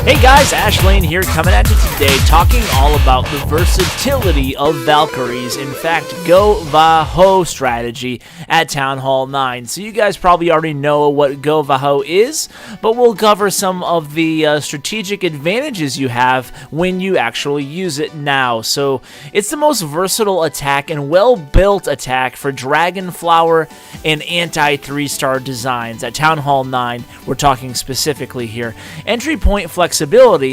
Hey guys, Ashlane here coming at you today talking all about the versatility of Valkyries. In fact, GoVaHo strategy at Town Hall 9. So you guys probably already know what GoVaHo is, but we'll cover some of the strategic advantages you have when you actually use it now. So it's the most versatile attack and well-built attack for Dragonflower and anti-3-star designs. At Town Hall 9, we're talking specifically here. Entry point flexibility.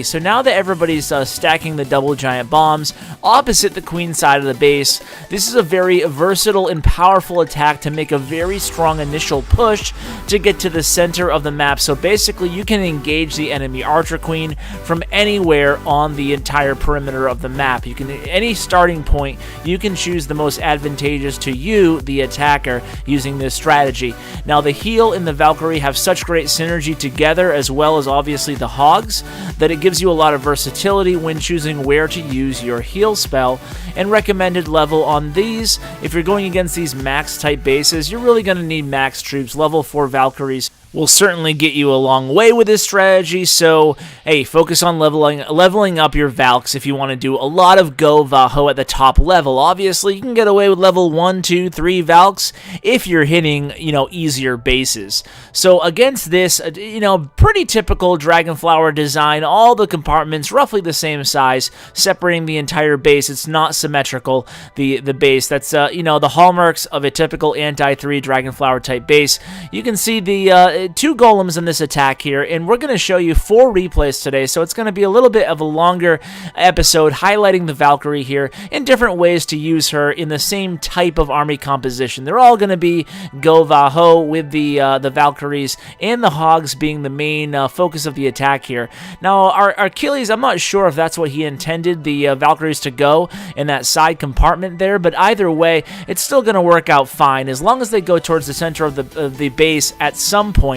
So now that everybody's stacking the double giant bombs opposite the queen side of the base, this is a very versatile and powerful attack to make a very strong initial push to get to the center of the map. So basically you can engage the enemy archer queen from anywhere on the entire perimeter of the map. You can, any starting point, you can choose the most advantageous to you, the attacker, using this strategy. Now the heal and the Valkyrie have such great synergy together, as well as obviously the hogs, that it gives you a lot of versatility when choosing where to use your heal spell. And recommended level on these, if you're going against these max type bases, you're really going to need max troops. Level 4 Valkyries will certainly get you a long way with this strategy, so hey, focus on leveling up your Valks if you want to do a lot of GoVaHo at the top level. Obviously, you can get away with level 1, 2, 3 Valks if you're hitting, easier bases. So against this, pretty typical Dragonflower design, all the compartments roughly the same size, separating the entire base. It's not symmetrical, the base. That's, the hallmarks of a typical anti-3 Dragonflower type base. You can see the 2 golems in this attack here, and we're going to show you 4 replays today, so it's going to be a little bit of a longer episode highlighting the Valkyrie here and different ways to use her in the same type of army composition. They're all going to be GoVaHo, with the Valkyries and the hogs being the main focus of the attack here. Now, our Achilles, I'm not sure if that's what he intended the Valkyries to go in that side compartment there, but either way, it's still going to work out fine as long as they go towards the center of the base at some point.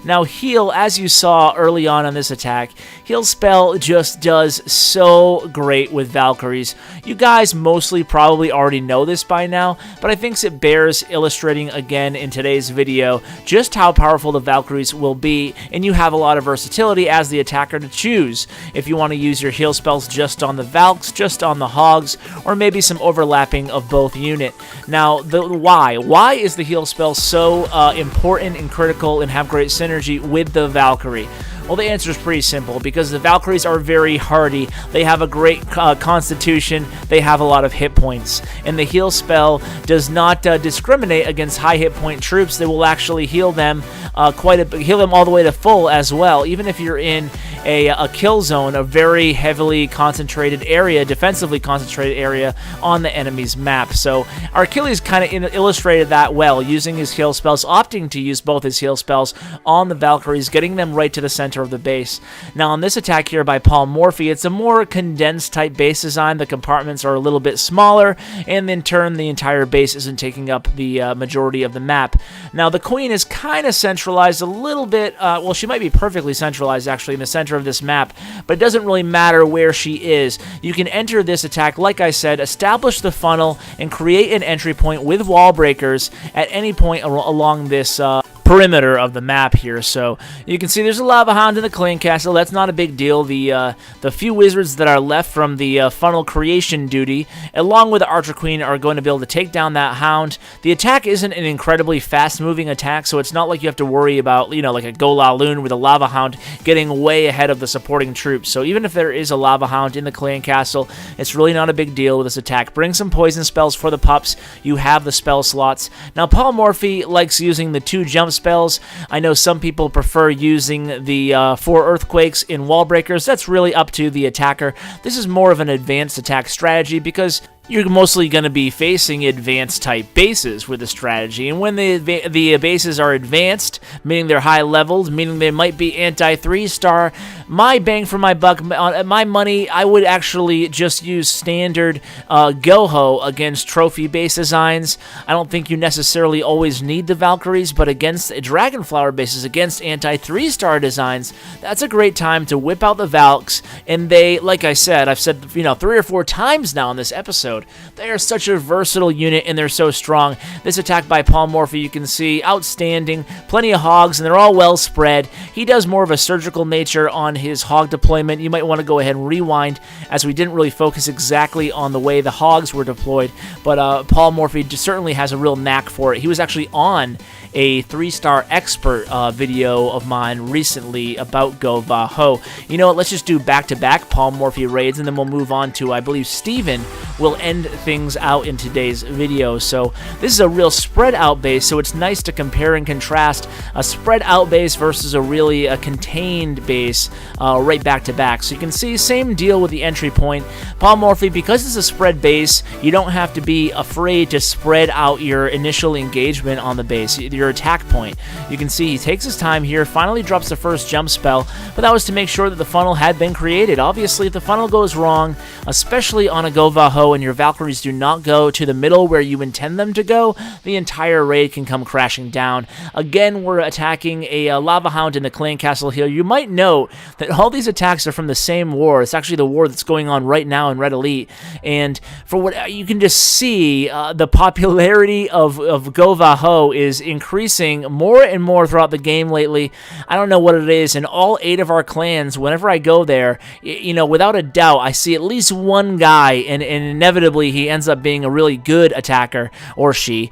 Now, heal, as you saw early on this attack, heal spell just does so great with Valkyries. You guys mostly probably already know this by now, but I think it bears illustrating again in today's video just how powerful the Valkyries will be, and you have a lot of versatility as the attacker to choose if you want to use your heal spells just on the Valks, just on the hogs, or maybe some overlapping of both unit. Now, why is the heal spell so important and critical and have great synergy with the Valkyrie? Well, the answer is pretty simple, because the Valkyries are very hardy. They have a great constitution. They have a lot of hit points. And the heal spell does not discriminate against high hit point troops. They will actually heal them heal them all the way to full as well. Even if you're in a kill zone, a very heavily concentrated area, defensively concentrated area on the enemy's map. So our Achilles kind of illustrated that well, using his heal spells, opting to use both his heal spells on the Valkyries, getting them right to the center of the base. Now on this attack here by Paul Morphy, it's a more condensed type base design. The compartments are a little bit smaller, and in turn the entire base isn't taking up the majority of the map. Now the queen is kind of centralized a little bit, well, she might be perfectly centralized actually in the center of this map, but it doesn't really matter where she is. You can enter this attack, like I said, establish the funnel and create an entry point with wall breakers at any point along this perimeter of the map here. So you can see there's a lava hound in the clan castle. That's not a big deal. The few wizards that are left from the funnel creation duty, along with the archer queen, are going to be able to take down that hound. The attack isn't an incredibly fast moving attack, so it's not like you have to worry about, like a Golaloon with a lava hound getting way ahead of the supporting troops. So even if there is a lava hound in the clan castle, it's really not a big deal with this attack. Bring some poison spells for the pups. You have the spell slots. Now Paul Morphy likes using the 2 jump spells. I know some people prefer using the 4 earthquakes in wall breakers. That's really up to the attacker. This is more of an advanced attack strategy because you're mostly going to be facing advanced type bases with the strategy, and when the bases are advanced, meaning they're high leveled, meaning they might be anti 3-star, my bang for my buck, my money, I would actually just use standard GoHo against trophy base designs. I don't think you necessarily always need the Valkyries, but against Dragonflower bases, against anti 3-star designs, that's a great time to whip out the Valks. And they, like I said, I've said 3 or 4 times now in this episode, episode. They are such a versatile unit, and they're so strong. This attack by Polymorphy, you can see, outstanding. Plenty of hogs, and they're all well spread. He does more of a surgical nature on his hog deployment. You might want to go ahead and rewind, as we didn't really focus exactly on the way the hogs were deployed, but Polymorphy certainly has a real knack for it. He was actually on a 3-star expert video of mine recently about GoVaHo. You know what, let's just do back-to-back Polymorphy raids, and then we'll move on to, I believe, Steven will end things out in today's video. So this is a real spread-out base, so it's nice to compare and contrast a spread-out base versus a really contained base right back-to-back. So you can see, same deal with the entry point. Polymorphy, because it's a spread base, you don't have to be afraid to spread out your initial engagement on the base, your attack point. You can see he takes his time here, finally drops the first jump spell, but that was to make sure that the funnel had been created. Obviously, if the funnel goes wrong, especially on a GoVaHo, and your Valkyries do not go to the middle where you intend them to go, the entire raid can come crashing down. Again, we're attacking a Lava Hound in the Clan Castle here. You might note that all these attacks are from the same war. It's actually the war that's going on right now in Red Elite, and for what you can just see, the popularity of GoVaHo is increasing more and more throughout the game lately. I don't know what it is, and all 8 of our clans, whenever I go there, you know, without a doubt, I see at least one guy, and inevitably he ends up being a really good attacker, or she,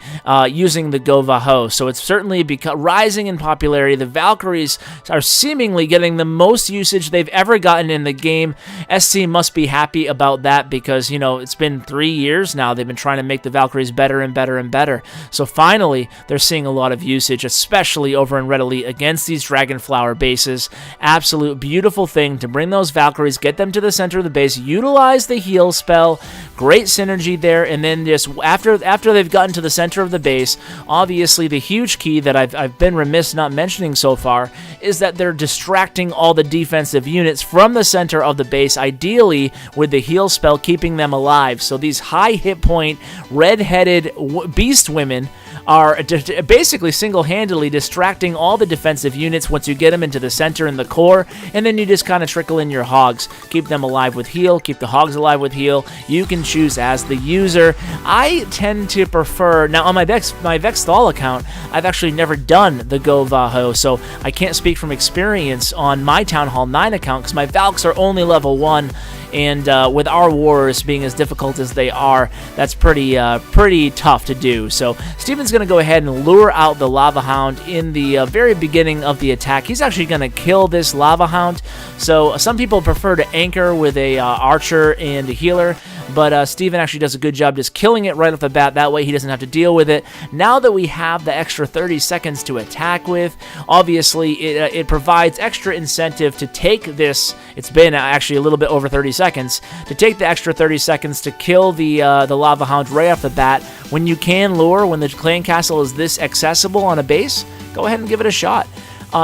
using the GoVaHo. So it's certainly rising in popularity. The Valkyries are seemingly getting the most usage they've ever gotten in the game. SC must be happy about that, because, you know, it's been 3 years now they've been trying to make the Valkyries better and better and better. So finally, they're seeing a lot of usage, especially over in Red Elite against these Dragonflower bases. Absolute beautiful thing to bring those Valkyries, get them to the center of the base, utilize the heal spell, great synergy there, and then just after they've gotten to the center of the base, obviously the huge key that I've been remiss not mentioning so far is that they're distracting all the defensive units from the center of the base, ideally with the heal spell keeping them alive. So these high hit point, red-headed beast women are basically single-handedly distracting all the defensive units once you get them into the center and the core, and then you just kind of trickle in your hogs. Keep them alive with heal, keep the hogs alive with heal. You can choose as the user. I tend to prefer, now on my Vexthal account, I've actually never done the GoVaHo, so I can't speak from experience on my Town Hall 9 account, because my Valks are only level 1, and with our wars being as difficult as they are, that's pretty tough to do. So Steven's going to go ahead and lure out the Lava Hound in the very beginning of the attack. He's actually going to kill this Lava Hound. So some people prefer to anchor with a archer and a healer, but Steven actually does a good job just killing it right off the bat. That way he doesn't have to deal with it. Now that we have the extra 30 seconds to attack with, obviously it provides extra incentive to take this. It's been actually a little bit over 30 seconds to take the extra 30 seconds to kill the Lava Hound right off the bat. When you can lure, when the clan castle is this accessible on a base, go ahead and give it a shot.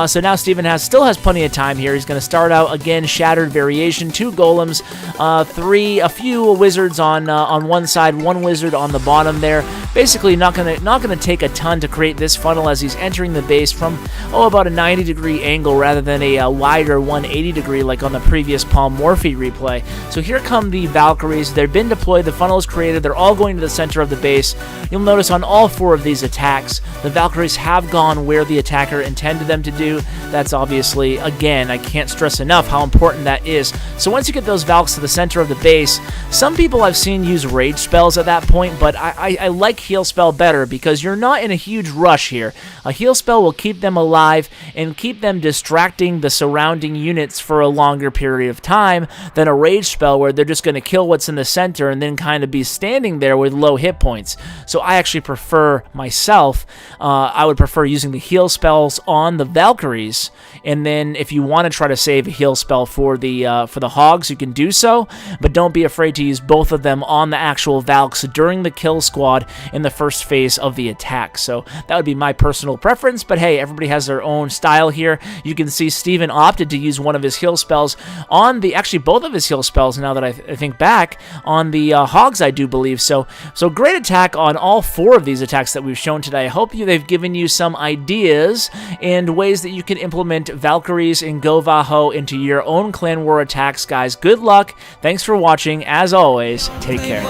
So now Steven still has plenty of time here. He's going to start out again, Shattered Variation, 2 golems, a few wizards on one side, 1 wizard on the bottom there. Basically, not gonna take a ton to create this funnel as he's entering the base from about a 90-degree angle rather than a wider 180-degree like on the previous Polymorphy replay. So here come the Valkyries. They've been deployed. The funnel is created. They're all going to the center of the base. You'll notice on all 4 of these attacks, the Valkyries have gone where the attacker intended them to do. That's obviously, again, I can't stress enough how important that is. So once you get those Valks to the center of the base, some people I've seen use rage spells at that point, but I like heal spell better because you're not in a huge rush here. A heal spell will keep them alive and keep them distracting the surrounding units for a longer period of time than a rage spell where they're just going to kill what's in the center and then kind of be standing there with low hit points. So I actually prefer myself, I would prefer using the heal spells on the Valkyries, and then if you want to try to save a heal spell for the hogs, you can do so, but don't be afraid to use both of them on the actual Valks during the kill squad in the first phase of the attack. So that would be my personal preference, but hey, everybody has their own style here. You can see Steven opted to use one of his heal spells on actually both of his heal spells, now that I think back, on the hogs, I do believe. So great attack on all 4 of these attacks that we've shown today. I hope they've given you some ideas and ways that you can implement Valkyries in GoVaHo into your own clan war attacks, guys. Good luck. Thanks for watching. As always, take care.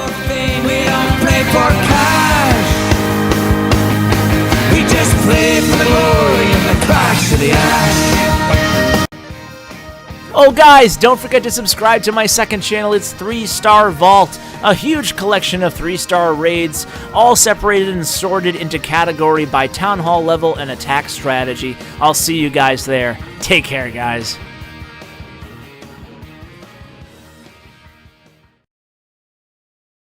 Oh guys, don't forget to subscribe to my second channel. It's 3-Star Vault, a huge collection of 3-star raids, all separated and sorted into category by town hall level and attack strategy. I'll see you guys there. Take care, guys.